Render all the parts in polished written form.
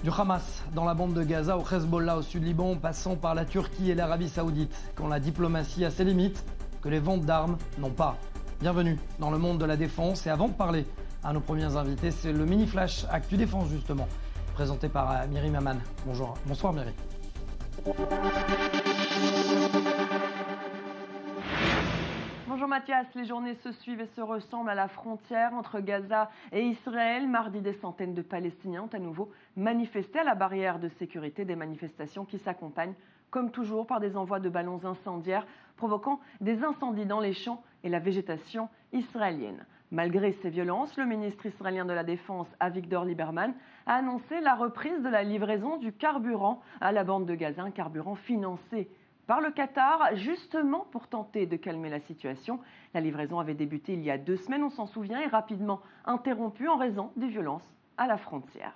Du Hamas dans la bande de Gaza au Hezbollah au sud Liban, passant par la Turquie et l'Arabie Saoudite, quand la diplomatie a ses limites, que les ventes d'armes n'ont pas. Bienvenue dans le monde de la défense. Et avant de parler à nos premiers invités, c'est le mini-flash Actu Défense justement, présenté par Myri Maman. Bonjour, bonsoir Myri. Bonjour Mathias, les journées se suivent et se ressemblent à la frontière entre Gaza et Israël. Mardi, des centaines de Palestiniens ont à nouveau manifesté à la barrière de sécurité, des manifestations qui s'accompagnent comme toujours par des envois de ballons incendiaires provoquant des incendies dans les champs et la végétation israélienne. Malgré ces violences, le ministre israélien de la Défense, Avigdor Lieberman, a annoncé la reprise de la livraison du carburant à la bande de Gaza, un carburant financé par le Qatar, justement pour tenter de calmer la situation. La livraison avait débuté il y a 2 semaines, on s'en souvient, et rapidement interrompue en raison des violences à la frontière.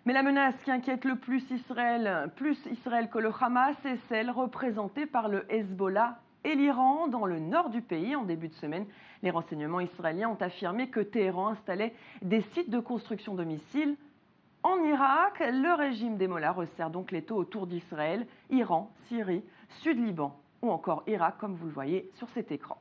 Mais la menace qui inquiète le plus Israël que le Hamas est celle représentée par le Hezbollah et l'Iran dans le nord du pays. En début de semaine, les renseignements israéliens ont affirmé que Téhéran installait des sites de construction de missiles en Irak. Le régime des Mollahs resserre donc l'étau autour d'Israël, Iran, Syrie, Sud-Liban ou encore Irak, comme vous le voyez sur cet écran.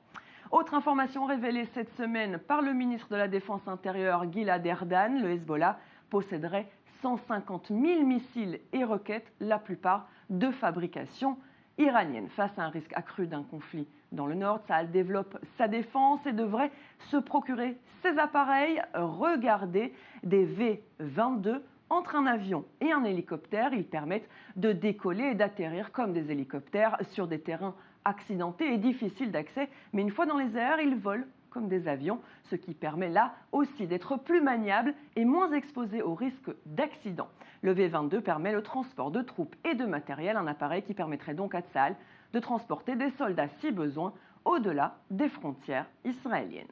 Autre information révélée cette semaine par le ministre de la Défense intérieure, Gilad Erdan, le Hezbollah posséderait 150 000 missiles et roquettes, la plupart de fabrication iranienne. Face à un risque accru d'un conflit dans le nord, Tsahal développe sa défense et devrait se procurer ces appareils. Regardez, des V-22 entre un avion et un hélicoptère. Ils permettent de décoller et d'atterrir comme des hélicoptères sur des terrains accidentés et difficiles d'accès. Mais une fois dans les airs, ils volent comme des avions, ce qui permet là aussi d'être plus maniable et moins exposé au risque d'accident. Le V-22 permet le transport de troupes et de matériel, un appareil qui permettrait donc à Tsahal de transporter des soldats si besoin au-delà des frontières israéliennes.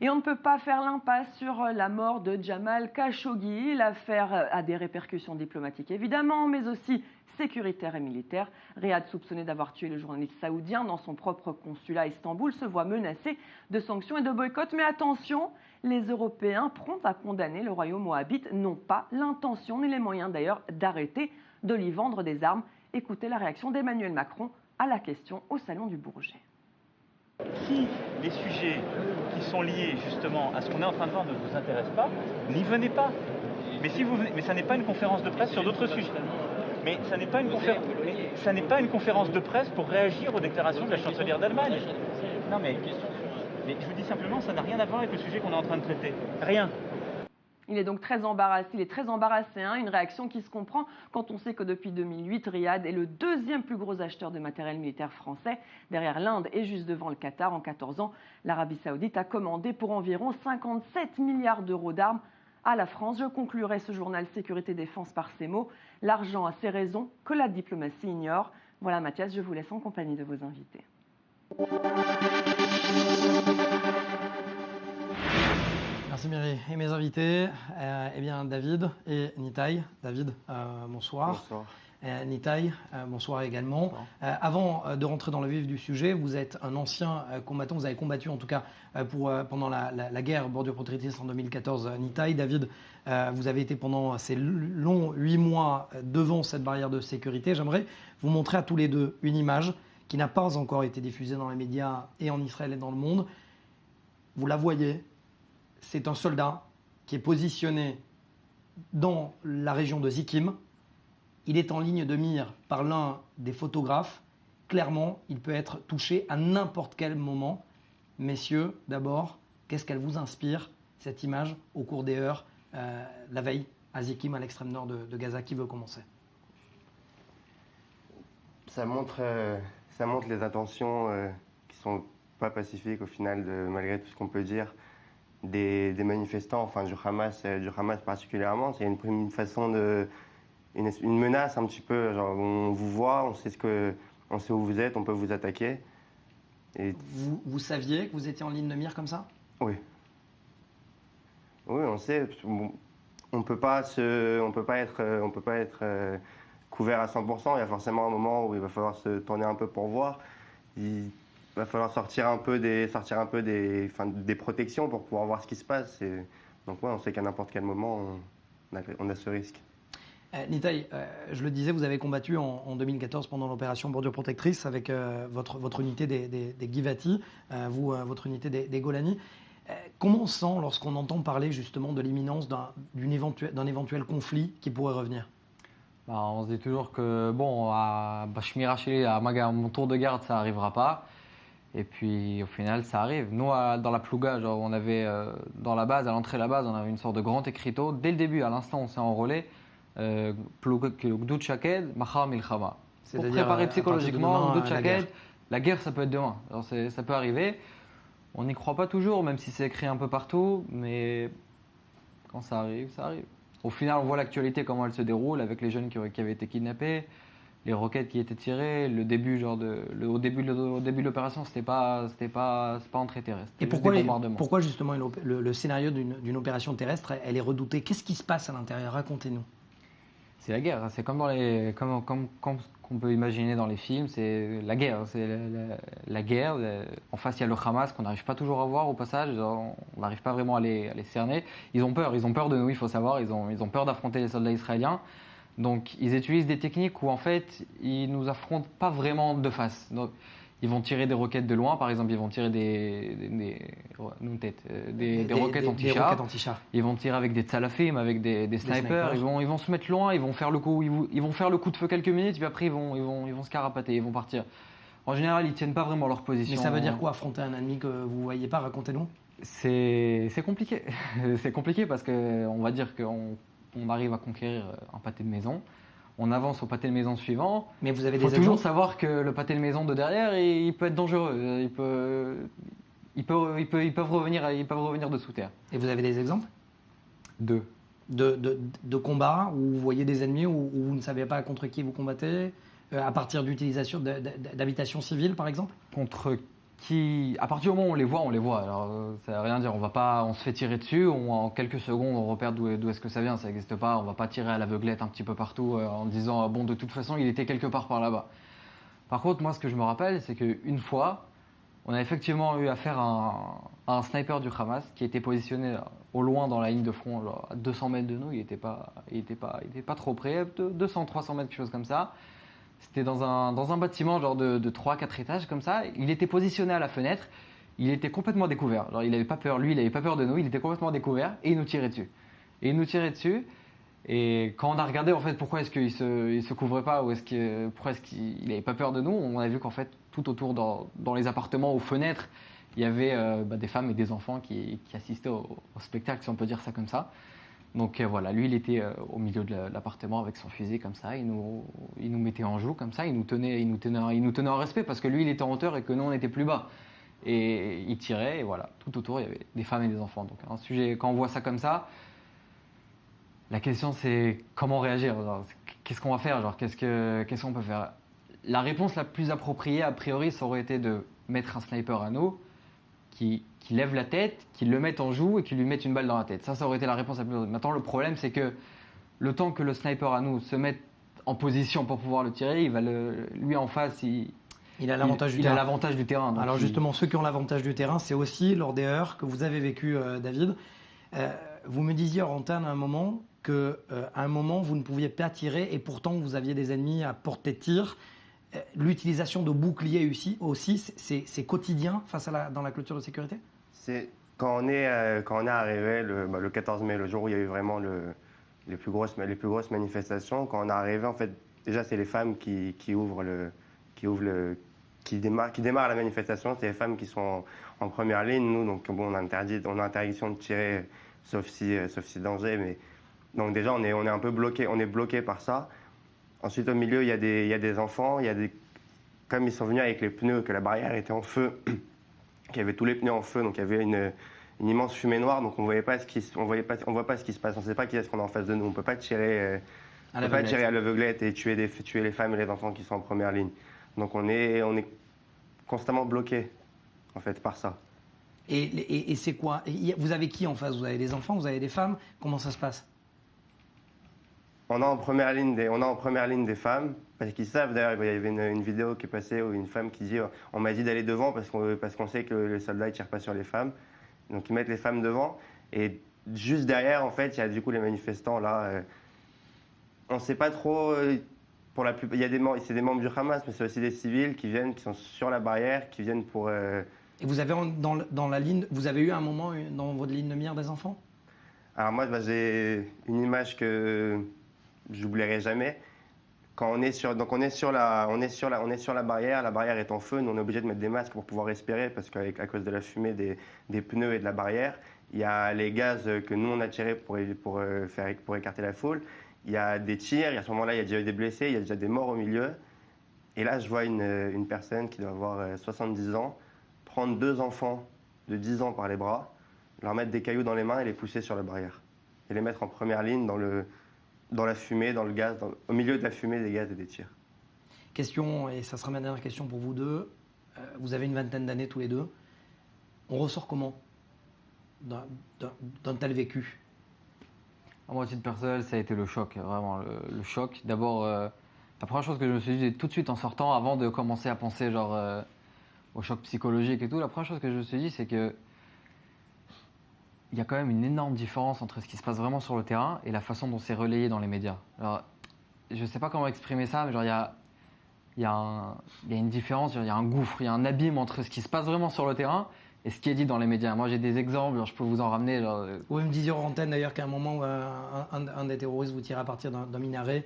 Et on ne peut pas faire l'impasse sur la mort de Jamal Khashoggi. L'affaire a des répercussions diplomatiques évidemment, mais aussi sécuritaires et militaires. Riyad, soupçonné d'avoir tué le journaliste saoudien dans son propre consulat à Istanbul, se voit menacé de sanctions et de boycott. Mais attention, les Européens prompts à condamner le royaume wahhabite n'ont pas l'intention ni les moyens d'ailleurs d'arrêter de lui vendre des armes. Écoutez la réaction d'Emmanuel Macron à la question au Salon du Bourget. Si les sujets qui sont liés justement à ce qu'on est en train de voir ne vous intéressent pas, n'y venez pas. Mais si vous venez, mais ça n'est pas une conférence de presse sur d'autres sujets. Mais ça n'est pas une conférence de presse pour réagir aux déclarations de la chancelière d'Allemagne. Non mais je vous dis simplement, ça n'a rien à voir avec le sujet qu'on est en train de traiter. Rien. Il est donc très embarrassé, une réaction qui se comprend quand on sait que depuis 2008, Riyad est le 2e plus gros acheteur de matériel militaire français, derrière l'Inde et juste devant le Qatar. En 14 ans, l'Arabie Saoudite a commandé pour environ 57 milliards d'euros d'armes à la France. Je conclurai ce journal Sécurité Défense par ces mots: l'argent a ses raisons que la diplomatie ignore. Voilà Mathias, je vous laisse en compagnie de vos invités. Merci Myri. Et mes invités, David et Nitaï. David, bonsoir. Bonsoir. Nitaï, bonsoir également. Bonsoir. Avant de rentrer dans le vif du sujet, vous êtes un ancien combattant, vous avez combattu en tout cas pendant la guerre bordure protectrice en 2014. Nitaï, David, vous avez été pendant ces longs 8 mois devant cette barrière de sécurité. J'aimerais vous montrer à tous les deux une image qui n'a pas encore été diffusée dans les médias et en Israël et dans le monde. Vous la voyez, c'est un soldat qui est positionné dans la région de Zikim. Il est en ligne de mire par l'un des photographes. Clairement, il peut être touché à n'importe quel moment. Messieurs, d'abord, qu'est-ce qu'elle vous inspire, cette image, au cours des heures, la veille, à Zikim, à l'extrême nord de Gaza? Qui veut commencer? Ça montre les intentions qui sont pas pacifiques au final, malgré tout ce qu'on peut dire, des manifestants, enfin du Hamas particulièrement. C'est une façon une menace un petit peu, genre on vous voit, on sait où vous êtes, on peut vous attaquer. Et vous saviez que vous étiez en ligne de mire comme ça? Oui. Oui, on sait. On peut pas être couvert à 100%. Il y a forcément un moment où il va falloir se tourner un peu pour voir. Il va falloir sortir un peu des protections pour pouvoir voir ce qui se passe. Donc ouais, on sait qu'à n'importe quel moment, on a ce risque. Nitaï, je le disais, vous avez combattu en 2014 pendant l'opération Bordure Protectrice avec votre unité des Givati, votre unité des Golani. Comment on sent lorsqu'on entend parler justement de l'imminence d'un éventuel conflit qui pourrait revenir? On se dit toujours que, bon, à Bachmiraché, à mon tour de garde, ça n'arrivera pas. Et puis, au final, ça arrive. Nous, dans la Plouga, genre, on avait, dans la base, à l'entrée de la base, on avait une sorte de grand écriteau. Dès le début, à l'instant où on s'est enrôlé, Plouga, Gdoud Shaked, Mahar Milchama. Pour préparer psychologiquement, Gdoud Shaked, la guerre, ça peut être demain. Alors, ça peut arriver. On n'y croit pas toujours, même si c'est écrit un peu partout. Mais quand ça arrive, ça arrive. Au final, on voit l'actualité, comment elle se déroule, avec les jeunes qui avaient été kidnappés, les roquettes qui étaient tirées, au début de l'opération, c'était pas entrée terrestre. Et pourquoi justement le scénario d'une opération terrestre, elle est redoutée? Qu'est-ce qui se passe à l'intérieur? Racontez-nous. C'est la guerre, c'est comme comme qu'on peut imaginer dans les films, c'est la guerre. C'est la guerre. En face, il y a le Hamas qu'on n'arrive pas toujours à voir au passage, on n'arrive pas vraiment à les cerner. Ils ont peur de nous, il faut savoir, ils ont peur d'affronter les soldats israéliens. Donc ils utilisent des techniques où en fait, ils nous affrontent pas vraiment de face. Donc, ils vont tirer des roquettes de loin, par exemple, ils vont tirer des roquettes anti-char. Ils vont tirer avec des tsalafim, avec des snipers. Ils vont se mettre loin, ils vont faire le coup de feu quelques minutes, puis après ils vont se carapater, ils vont partir. En général, ils tiennent pas vraiment leur position. Mais ça veut dire quoi, affronter un ennemi que vous voyez pas? Racontez-nous. C'est compliqué. C'est compliqué parce qu'on va dire qu'on arrive à conquérir un pâté de maison. On avance au pâté de maison suivant. Mais vous avez Il faut toujours savoir que le pâté de maison de derrière, il peut être dangereux. Ils peuvent revenir de sous terre. Et vous avez des exemples? De combats où vous voyez des ennemis, où vous ne savez pas contre qui vous combattez, à partir d'utilisation d'habitations civiles, par exemple? Contre qui, à partir du moment où on les voit. Alors, ça ne veut rien dire. On se fait tirer dessus. En quelques secondes, on repère d'où est-ce que ça vient. Ça n'existe pas. On ne va pas tirer à l'aveuglette un petit peu partout en disant bon, de toute façon, il était quelque part par là-bas. Par contre, moi, ce que je me rappelle, c'est qu'une fois, on a effectivement eu affaire à un sniper du Hamas qui était positionné au loin dans la ligne de front, genre à 200 mètres de nous. Il était pas trop près, 200-300 mètres, quelque chose comme ça. C'était dans un bâtiment genre de 3-4 étages comme ça. Il était positionné à la fenêtre. Il était complètement découvert. Genre, il n'avait pas peur. Lui, il n'avait pas peur de nous. Il était complètement découvert et il nous tirait dessus. Et quand on a regardé en fait pourquoi est-ce qu'il se couvrait pas ou pourquoi est-ce qu'il n'avait pas peur de nous, on a vu qu'en fait tout autour dans les appartements aux fenêtres, il y avait des femmes et des enfants qui assistaient au spectacle, si on peut dire ça comme ça. Donc voilà, lui il était au milieu de l'appartement avec son fusil comme ça, il nous mettait en joue comme ça, il nous tenait en respect parce que lui il était en hauteur et que nous on était plus bas. Et il tirait et voilà, tout autour il y avait des femmes et des enfants. Donc un sujet, quand on voit ça comme ça, la question c'est comment réagir, qu'est-ce qu'on va faire, qu'est-ce qu'on peut faire. La réponse la plus appropriée a priori ça aurait été de mettre un sniper à nous qui lève la tête, qui le mette en joue et qui lui mette une balle dans la tête. Ça aurait été la réponse la plus... Maintenant, le problème, c'est que le temps que le sniper à nous se mette en position pour pouvoir le tirer, lui en face, il a l'avantage du terrain. Alors justement, ceux qui ont l'avantage du terrain, c'est aussi lors des heurts que vous avez vécu, David. Vous me disiez hors antenne à un moment qu'à un moment, vous ne pouviez pas tirer et pourtant, vous aviez des ennemis à portée de tir. L'utilisation de boucliers aussi, c'est quotidien dans la clôture de sécurité? C'est quand on est arrivé le 14 mai, le jour où il y a eu vraiment les plus grosses manifestations. Quand on est arrivé, en fait, déjà c'est les femmes qui démarrent la manifestation. C'est les femmes qui sont en première ligne. Nous, donc bon, on a interdiction de tirer, sauf si danger. Mais donc déjà on est un peu bloqué. On est bloqué par ça. Ensuite, au milieu, il y a des enfants. Comme ils sont venus avec les pneus, que la barrière était en feu, qu'il y avait tous les pneus en feu, donc il y avait une immense fumée noire, donc on voit pas ce qui se passe. On ne sait pas qui est-ce qu'on a en face de nous. On ne peut pas tirer à l'aveuglette et tuer les femmes et les enfants qui sont en première ligne. Donc on est constamment bloqué, en fait, par ça. Et c'est quoi? Vous avez qui en face? Vous avez des enfants, vous avez des femmes? Comment ça se passe? On a en première ligne des femmes, parce qu'ils savent. D'ailleurs, il y avait une vidéo qui est passée où une femme qui dit « On m'a dit d'aller devant parce qu'on sait que les soldats ne tirent pas sur les femmes. » Donc ils mettent les femmes devant. Et juste derrière, en fait, il y a du coup les manifestants là. On ne sait pas trop. Pour la plupart, c'est des membres du Hamas, mais c'est aussi des civils qui sont sur la barrière, qui viennent pour. Et vous avez dans la ligne, vous avez eu un moment dans votre ligne de mire des enfants? Alors moi, j'ai une image que j'oublierai jamais. Quand on est sur la barrière est en feu, nous on est obligé de mettre des masques pour pouvoir respirer parce qu'à cause de la fumée des pneus et de la barrière, il y a les gaz que nous on a tirés pour écarter la foule. Il y a des tirs, et à ce moment-là, il y a déjà eu des blessés, il y a déjà des morts au milieu. Et là, je vois une personne qui doit avoir 70 ans prendre 2 enfants de 10 ans par les bras, leur mettre des cailloux dans les mains et les pousser sur la barrière. Et les mettre en première ligne dans la fumée, dans le gaz, au milieu de la fumée, des gaz et des tirs. Question, et ça sera ma dernière question pour vous deux. Vous avez une vingtaine d'années tous les deux. On ressort comment d'un tel vécu? Moi, à titre personnel, ça a été le choc, vraiment le choc. D'abord, la première chose que je me suis dit tout de suite en sortant, avant de commencer à penser au choc psychologique et tout, la première chose que je me suis dit, c'est que il y a quand même une énorme différence entre ce qui se passe vraiment sur le terrain et la façon dont c'est relayé dans les médias. Alors, je ne sais pas comment exprimer ça, mais il y a une différence, il y a un gouffre, il y a un abîme entre ce qui se passe vraiment sur le terrain et ce qui est dit dans les médias. Moi, j'ai des exemples, je peux vous en ramener. Vous me disiez en antenne d'ailleurs qu'à un moment, un des terroristes vous tirait à partir d'un minaret.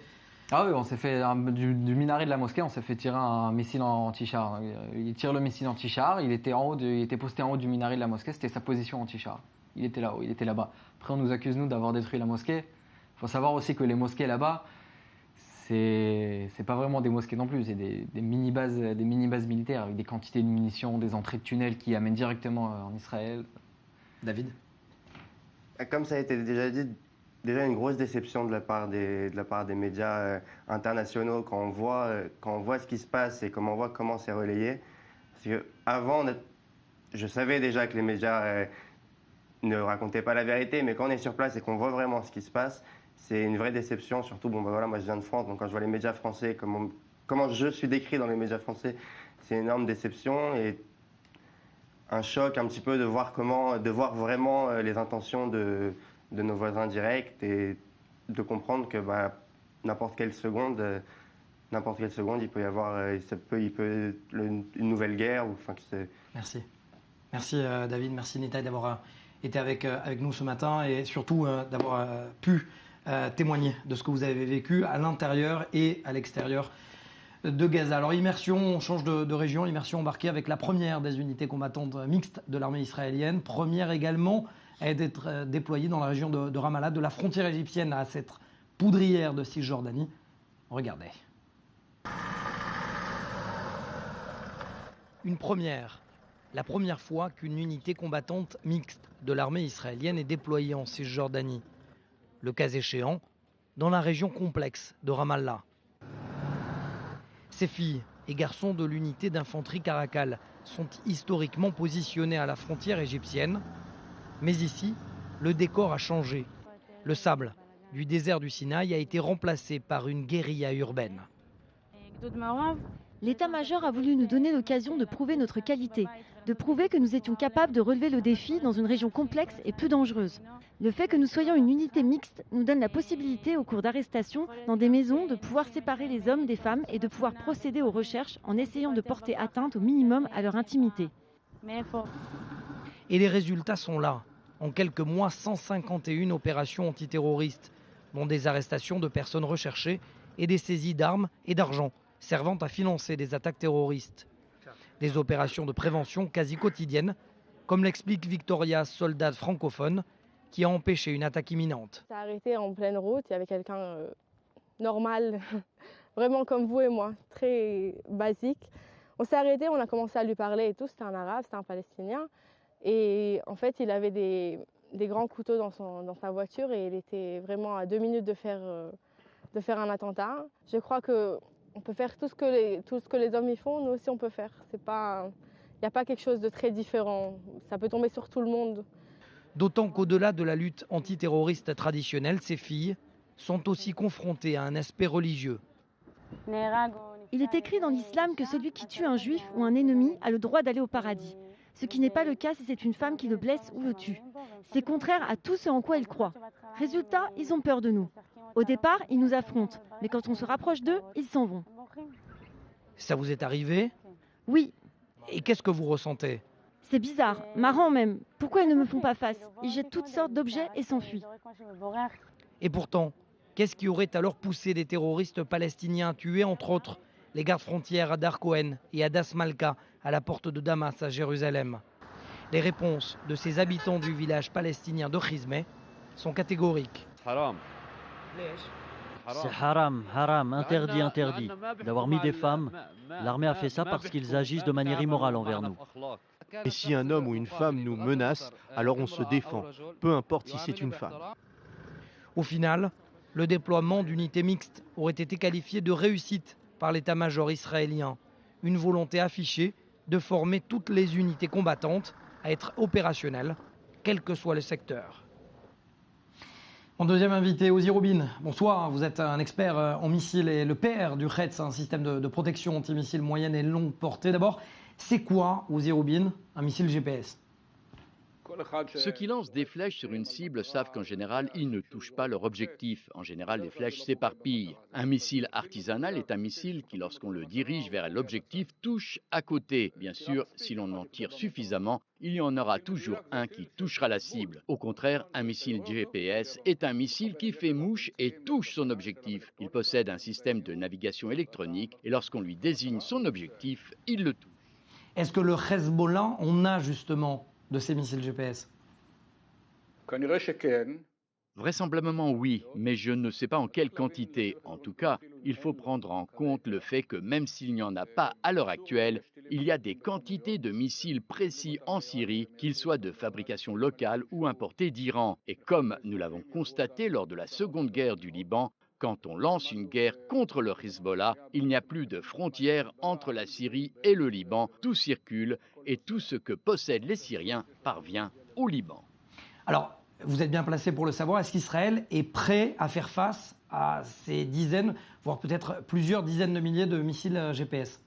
Ah oui, on s'est fait du minaret de la mosquée, on s'est fait tirer un missile anti-char. Il tire le missile anti-char, il était posté en haut du minaret de la mosquée, c'était sa position anti-char. Il était là-haut, il était là-bas. Après, on nous accuse, nous, d'avoir détruit la mosquée. Il faut savoir aussi que les mosquées là-bas, c'est pas vraiment des mosquées non plus, c'est des mini-bases militaires avec des quantités de munitions, des entrées de tunnels qui amènent directement en Israël. David? Comme ça a été déjà dit, déjà une grosse déception de la part des médias internationaux quand on voit ce qui se passe et comment on voit comment c'est relayé. Parce que avant, je savais déjà que les médias ne racontaient pas la vérité, mais quand on est sur place et qu'on voit vraiment ce qui se passe, c'est une vraie déception. Surtout, moi je viens de France, donc quand je vois les médias français, comment je suis décrit dans les médias français, c'est une énorme déception et un choc un petit peu de voir vraiment les intentions de nos voisins directs et de comprendre que n'importe quelle seconde, il peut y avoir une nouvelle guerre. Merci. Merci David, merci Nitaï d'avoir été avec nous ce matin et surtout d'avoir pu témoigner de ce que vous avez vécu à l'intérieur et à l'extérieur de Gaza. Alors immersion, on change de région, immersion embarquée avec la première des unités combattantes mixtes de l'armée israélienne, première également à être déployée dans la région de Ramallah, de la frontière égyptienne à cette poudrière de Cisjordanie. Regardez. Une première. La première fois qu'une unité combattante mixte de l'armée israélienne est déployée en Cisjordanie. Le cas échéant, dans la région complexe de Ramallah. Ces filles et garçons de l'unité d'infanterie Caracal sont historiquement positionnés à la frontière égyptienne. Mais ici, le décor a changé. Le sable du désert du Sinaï a été remplacé par une guérilla urbaine. L'état-major a voulu nous donner l'occasion de prouver notre qualité, de prouver que nous étions capables de relever le défi dans une région complexe et peu dangereuse. Le fait que nous soyons une unité mixte nous donne la possibilité, au cours d'arrestations dans des maisons, de pouvoir séparer les hommes des femmes et de pouvoir procéder aux recherches en essayant de porter atteinte au minimum à leur intimité. Et les résultats sont là. En quelques mois, 151 opérations antiterroristes, dont des arrestations de personnes recherchées et des saisies d'armes et d'argent servant à financer des attaques terroristes. Des opérations de prévention quasi quotidiennes, comme l'explique Victoria, soldate francophone, qui a empêché une attaque imminente. Ça a arrêté en pleine route, il y avait quelqu'un normal, vraiment comme vous et moi, très basique. On s'est arrêté, on a commencé à lui parler et tout, c'était un arabe, c'était un palestinien. Et en fait, il avait des grands couteaux dans sa voiture et il était vraiment à 2 minutes de faire un attentat. Je crois qu'on peut faire tout ce que les hommes y font, nous aussi on peut faire. Il n'y a pas quelque chose de très différent, ça peut tomber sur tout le monde. D'autant qu'au-delà de la lutte antiterroriste traditionnelle, ces filles sont aussi confrontées à un aspect religieux. Il est écrit dans l'islam que celui qui tue un juif ou un ennemi a le droit d'aller au paradis. ce qui n'est pas le cas si c'est une femme qui le blesse ou le tue. C'est contraire à tout ce en quoi ils croient. Résultat, ils ont peur de nous. Au départ, ils nous affrontent, mais quand on se rapproche d'eux, ils s'en vont. Ça vous est arrivé? Oui, Et qu'est-ce que vous ressentez? c'est bizarre, marrant même. Pourquoi ils ne me font pas face? Ils jettent toutes sortes d'objets et s'enfuient. Et pourtant, qu'est-ce qui aurait alors poussé des terroristes palestiniens à tuer, entre autres, les gardes frontières à Dar Cohen et à Das Malka, à la porte de Damas, à Jérusalem? Les réponses de ces habitants du village palestinien de Chizmeh sont catégoriques. C'est haram, haram, interdit, interdit. D'avoir mis des femmes, l'armée a fait ça parce qu'ils agissent de manière immorale envers nous. Et si un homme ou une femme nous menace, alors on se défend, peu importe si c'est une femme. Au final, le déploiement d'unités mixtes aurait été qualifié de réussite par l'état-major israélien. Une volonté affichée de former toutes les unités combattantes à être opérationnelles, quel que soit le secteur. Mon deuxième invité, Ozi Robin. Bonsoir, vous êtes un expert en missiles et le père du Retz, un système de protection anti-missiles moyenne et longue portée. D'abord, c'est quoi, Ozi Robin, un missile GPS? Ceux qui lancent des flèches sur une cible savent qu'en général, ils ne touchent pas leur objectif. En général, les flèches s'éparpillent. Un missile artisanal est un missile qui, lorsqu'on le dirige vers l'objectif, touche à côté. Bien sûr, si l'on en tire suffisamment, il y en aura toujours un qui touchera la cible. Au contraire, un missile GPS est un missile qui fait mouche et touche son objectif. Il possède un système de navigation électronique et lorsqu'on lui désigne son objectif, il le touche. Est-ce que le Hezbollah en a justement de ces missiles GPS? Vraisemblablement oui, mais je ne sais pas en quelle quantité. En tout cas, il faut prendre en compte le fait que même s'il n'y en a pas à l'heure actuelle, il y a des quantités de missiles précis en Syrie, qu'ils soient de fabrication locale ou importés d'Iran. Et comme nous l'avons constaté lors de la Seconde Guerre du Liban, quand on lance une guerre contre le Hezbollah, il n'y a plus de frontière entre la Syrie et le Liban. Tout circule et tout ce que possèdent les Syriens parvient au Liban. Alors, vous êtes bien placé pour le savoir. Est-ce qu'Israël est prêt à faire face à ces dizaines, voire peut-être plusieurs dizaines de milliers de missiles GPS?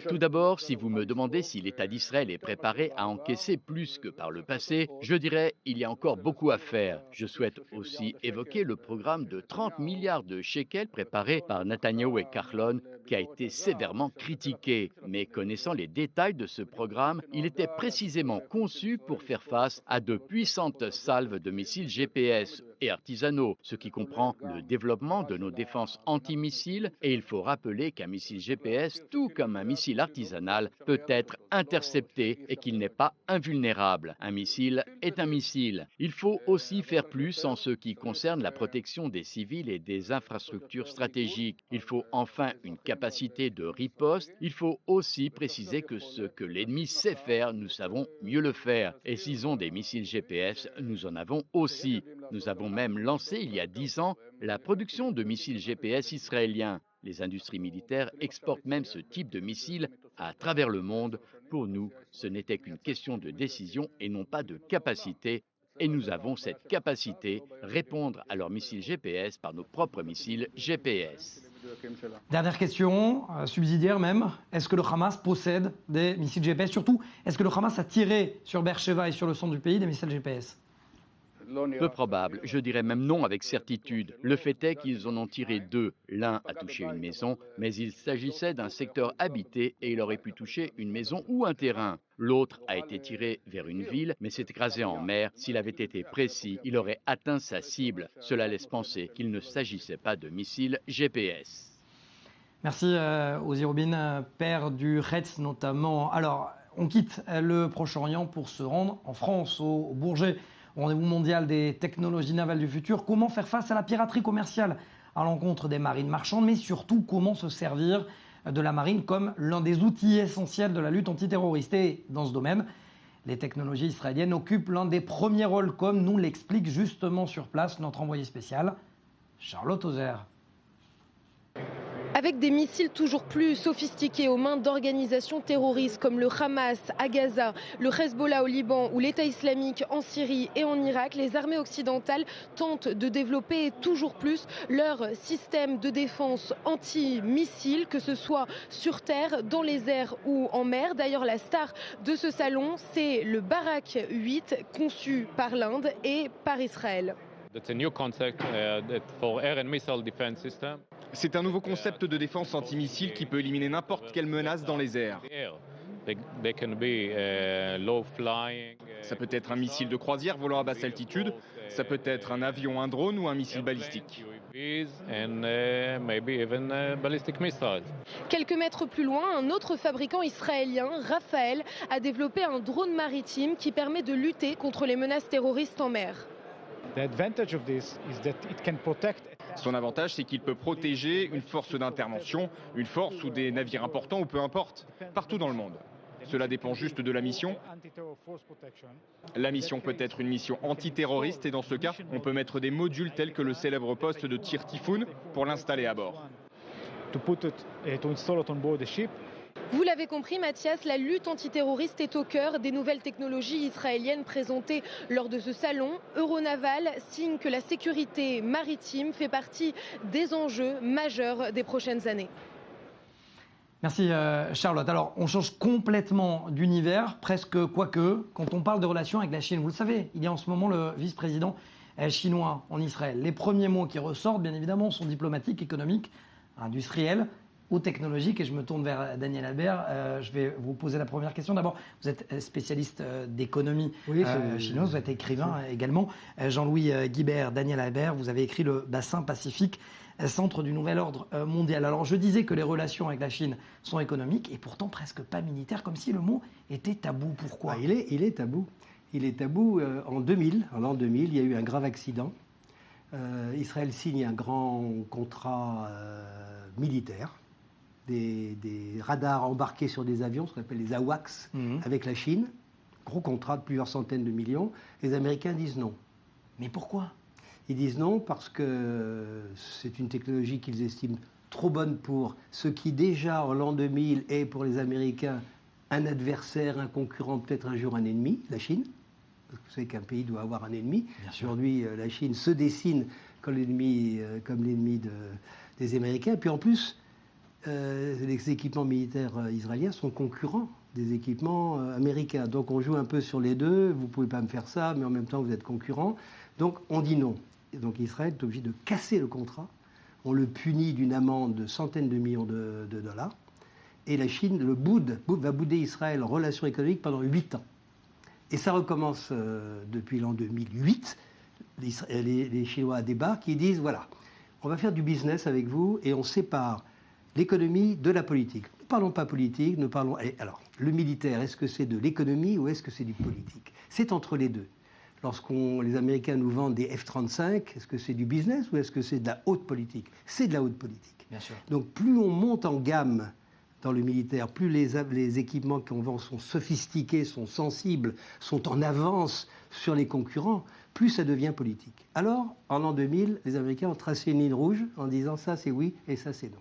Tout d'abord, si vous me demandez si l'État d'Israël est préparé à encaisser plus que par le passé, je dirais qu'il y a encore beaucoup à faire. Je souhaite aussi évoquer le programme de 30 milliards de shekels préparé par Netanyahou et Kahlon, qui a été sévèrement critiqué. Mais connaissant les détails de ce programme, il était précisément conçu pour faire face à de puissantes salves de missiles GPS et artisanaux, ce qui comprend le développement de nos défenses antimissiles. Et il faut rappeler qu'un missile GPS, tout comme un missile artisanal, peut être intercepté et qu'il n'est pas invulnérable. Un missile est un missile. Il faut aussi faire plus en ce qui concerne la protection des civils et des infrastructures stratégiques. Il faut enfin une capacité de riposte. Il faut aussi préciser que ce que l'ennemi sait faire, nous savons mieux le faire. Et s'ils ont des missiles GPS, nous en avons aussi. Nous avons même lancé il y a 10 ans la production de missiles GPS israéliens. Les industries militaires exportent même ce type de missiles à travers le monde. Pour nous, ce n'était qu'une question de décision et non pas de capacité. Et nous avons cette capacité, répondre à leurs missiles GPS par nos propres missiles GPS. Dernière question, subsidiaire même. Est-ce que le Hamas possède des missiles GPS? Surtout, est-ce que le Hamas a tiré sur Beersheva et sur le centre du pays des missiles GPS? Peu probable, je dirais même non avec certitude. Le fait est qu'ils en ont tiré 2. L'un a touché une maison, mais il s'agissait d'un secteur habité et il aurait pu toucher une maison ou un terrain. L'autre a été tiré vers une ville, mais s'est écrasé en mer. S'il avait été précis, il aurait atteint sa cible. Cela laisse penser qu'il ne s'agissait pas de missiles GPS. Merci Ozi Robin, père du Retz notamment. Alors, on quitte le Proche-Orient pour se rendre en France, au Bourget. Rendez-vous mondial des technologies navales du futur. Comment faire face à la piraterie commerciale à l'encontre des marines marchandes, mais surtout comment se servir de la marine comme l'un des outils essentiels de la lutte antiterroriste. Et dans ce domaine, les technologies israéliennes occupent l'un des premiers rôles, comme nous l'explique justement sur place notre envoyé spécial, Charlotte Ozer. Avec des missiles toujours plus sophistiqués aux mains d'organisations terroristes comme le Hamas à Gaza, le Hezbollah au Liban ou l'État islamique en Syrie et en Irak, les armées occidentales tentent de développer toujours plus leur système de défense anti-missiles, que ce soit sur terre, dans les airs ou en mer. D'ailleurs, la star de ce salon, c'est le Barak 8, conçu par l'Inde et par Israël. C'est un nouveau concept de défense antimissile qui peut éliminer n'importe quelle menace dans les airs. Ça peut être un missile de croisière volant à basse altitude, ça peut être un avion, un drone ou un missile balistique. Quelques mètres plus loin, un autre fabricant israélien, Rafael, a développé un drone maritime qui permet de lutter contre les menaces terroristes en mer. Son avantage, c'est qu'il peut protéger une force d'intervention, une force ou des navires importants ou peu importe, partout dans le monde. Cela dépend juste de la mission. La mission peut être une mission antiterroriste et dans ce cas, on peut mettre des modules tels que le célèbre poste de tir Typhoon pour l'installer à bord. Vous l'avez compris, Mathias, la lutte antiterroriste est au cœur des nouvelles technologies israéliennes présentées lors de ce salon. Euronaval signe que la sécurité maritime fait partie des enjeux majeurs des prochaines années. Merci Charlotte. Alors, on change complètement d'univers, presque quoique, quand on parle de relations avec la Chine. Vous le savez, il y a en ce moment le vice-président chinois en Israël. Les premiers mots qui ressortent, bien évidemment, sont diplomatiques, économiques, industriels ou technologiques. Et je me tourne vers Daniel Albert. Je vais vous poser la première question. D'abord, vous êtes spécialiste d'économie chinoise, vous êtes écrivain également. Jean-Louis Guibert, Daniel Albert, vous avez écrit Le Bassin Pacifique, centre du nouvel ordre mondial. Alors je disais que les relations avec la Chine sont économiques et pourtant presque pas militaires, comme si le mot était tabou. Pourquoi ? Il est tabou. Il est tabou en 2000. En l'an 2000, il y a eu un grave accident. Israël signe un grand contrat militaire, des radars embarqués sur des avions, ce qu'on appelle les AWACS, avec la Chine. Gros contrat de plusieurs centaines de millions. Les Américains disent non. Mais pourquoi ? Ils disent non parce que c'est une technologie qu'ils estiment trop bonne pour ce qui déjà en l'an 2000 est pour les Américains un adversaire, un concurrent, peut-être un jour un ennemi, la Chine. Parce que vous savez qu'un pays doit avoir un ennemi. Aujourd'hui, la Chine se dessine comme l'ennemi des Américains. Puis en plus, les équipements militaires israéliens sont concurrents des équipements américains. Donc on joue un peu sur les deux. Vous ne pouvez pas me faire ça, mais en même temps vous êtes concurrents. Donc on dit non. Et donc Israël est obligé de casser le contrat. On le punit d'une amende de centaines de millions de dollars. Et la Chine va bouder Israël en relations économiques pendant 8 ans. Et ça recommence depuis l'an 2008. Les Chinois débarquent et disent voilà, on va faire du business avec vous et on sépare l'économie de la politique. Ne parlons pas politique, ne parlons... Alors, le militaire, est-ce que c'est de l'économie ou est-ce que c'est du politique ? C'est entre les deux. Les Américains nous vendent des F-35, est-ce que c'est du business ou est-ce que c'est de la haute politique ? C'est de la haute politique. Bien sûr. Donc plus on monte en gamme dans le militaire, plus les équipements qu'on vend sont sophistiqués, sont sensibles, sont en avance sur les concurrents, plus ça devient politique. Alors, en l'an 2000, les Américains ont tracé une ligne rouge en disant ça c'est oui et ça c'est non.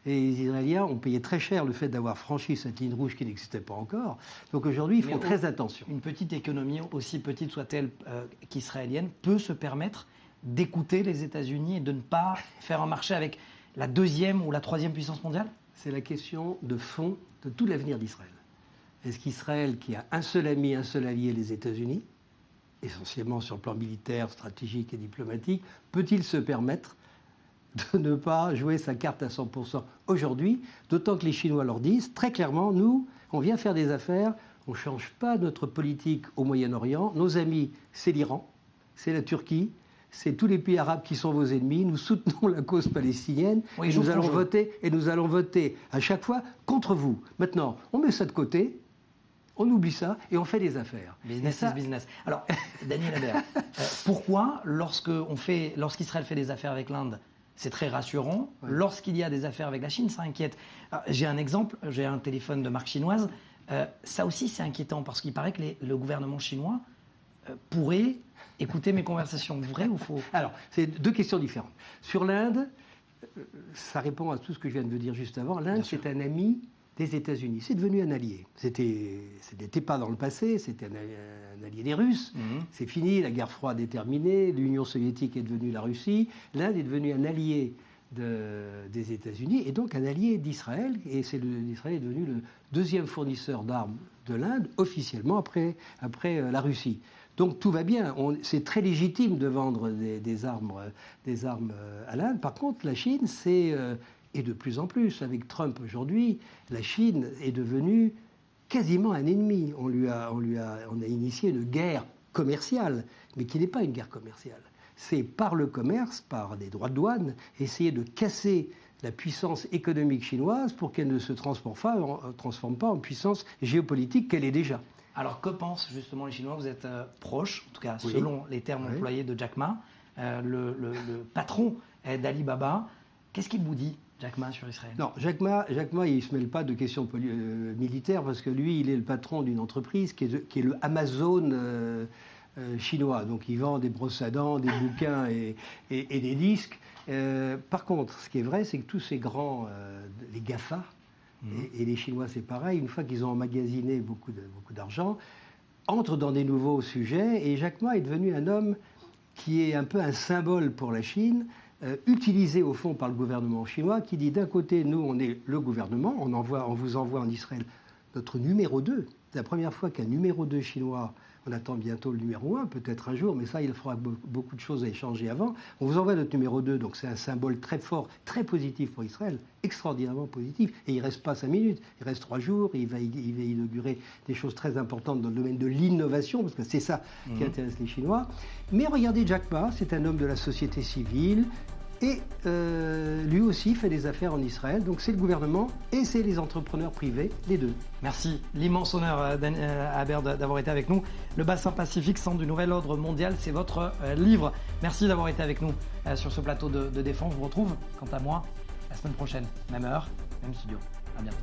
Et les Israéliens ont payé très cher le fait d'avoir franchi cette ligne rouge qui n'existait pas encore. Donc aujourd'hui, ils font très attention. Une petite économie, aussi petite soit-elle qu'israélienne, peut se permettre d'écouter les États-Unis et de ne pas faire un marché avec la deuxième ou la troisième puissance mondiale ? C'est la question de fond de tout l'avenir d'Israël. Est-ce qu'Israël, qui a un seul ami, un seul allié, les États-Unis, essentiellement sur le plan militaire, stratégique et diplomatique, peut-il se permettre de ne pas jouer sa carte à 100% aujourd'hui, d'autant que les Chinois leur disent très clairement, nous, on vient faire des affaires, on ne change pas notre politique au Moyen-Orient, nos amis, c'est l'Iran, c'est la Turquie, c'est tous les pays arabes qui sont vos ennemis, nous soutenons la cause palestinienne et nous allons voter à chaque fois contre vous. Maintenant, on met ça de côté, on oublie ça et on fait des affaires. Business is business. Alors, Daniel Albert, pourquoi, lorsqu'Israël fait des affaires avec l'Inde, c'est très rassurant. Ouais. Lorsqu'il y a des affaires avec la Chine, ça inquiète. Alors, j'ai un exemple, j'ai un téléphone de marque chinoise. Ça aussi, c'est inquiétant parce qu'il paraît que le gouvernement chinois pourrait écouter mes conversations. Vrai ou faux ? Alors, c'est deux questions différentes. Sur l'Inde, ça répond à tout ce que je viens de dire juste avant. L'Inde, c'est un ami des États-Unis. C'est devenu un allié. Ce n'était pas dans le passé, c'était un allié des Russes. C'est fini, la guerre froide est terminée, l'Union soviétique est devenue la Russie. L'Inde est devenue un allié des États-Unis et donc un allié d'Israël. Et l'Israël est devenu le deuxième fournisseur d'armes de l'Inde, officiellement, après la Russie. Donc tout va bien. C'est très légitime de vendre des armes à l'Inde. Par contre, la Chine, et de plus en plus, avec Trump aujourd'hui, la Chine est devenue quasiment un ennemi. On a initié une guerre commerciale, mais qui n'est pas une guerre commerciale. C'est par le commerce, par des droits de douane, essayer de casser la puissance économique chinoise pour qu'elle ne se transforme pas en puissance géopolitique qu'elle est déjà. Alors que pensent justement les Chinois? Vous êtes proche, en tout cas selon les termes employés de Jack Ma, le patron d'Alibaba. Qu'est-ce qu'il vous dit, Jack Ma, sur Israël? Non, Jack Ma, il ne se mêle pas de questions militaires parce que lui, il est le patron d'une entreprise qui est le Amazon chinois. Donc il vend des brosses à dents, des bouquins et des disques. Par contre, ce qui est vrai, c'est que tous ces grands, les GAFA, et les Chinois c'est pareil, une fois qu'ils ont emmagasiné beaucoup d'argent, entrent dans des nouveaux sujets. Et Jack Ma est devenu un homme qui est un peu un symbole pour la Chine, utilisé au fond par le gouvernement chinois, qui dit d'un côté, nous on est le gouvernement, on vous envoie en Israël notre numéro 2. C'est la première fois qu'un numéro 2 chinois, on attend bientôt le numéro 1, peut-être un jour, mais ça, il faudra beaucoup de choses à échanger avant. On vous envoie notre numéro 2, donc c'est un symbole très fort, très positif pour Israël, extraordinairement positif. Et il ne reste pas 5 minutes, il reste 3 jours, il va inaugurer des choses très importantes dans le domaine de l'innovation, parce que c'est ça qui intéresse les Chinois. Mais regardez Jack Ma, c'est un homme de la société civile, et lui aussi fait des affaires en Israël. Donc c'est le gouvernement et c'est les entrepreneurs privés, les deux. Merci. L'immense honneur, Haber, d'avoir été avec nous. Le bassin Pacifique, centre du nouvel ordre mondial, c'est votre livre. Merci d'avoir été avec nous sur ce plateau de Défense. Je vous retrouve, quant à moi, la semaine prochaine. Même heure, même studio. À bientôt.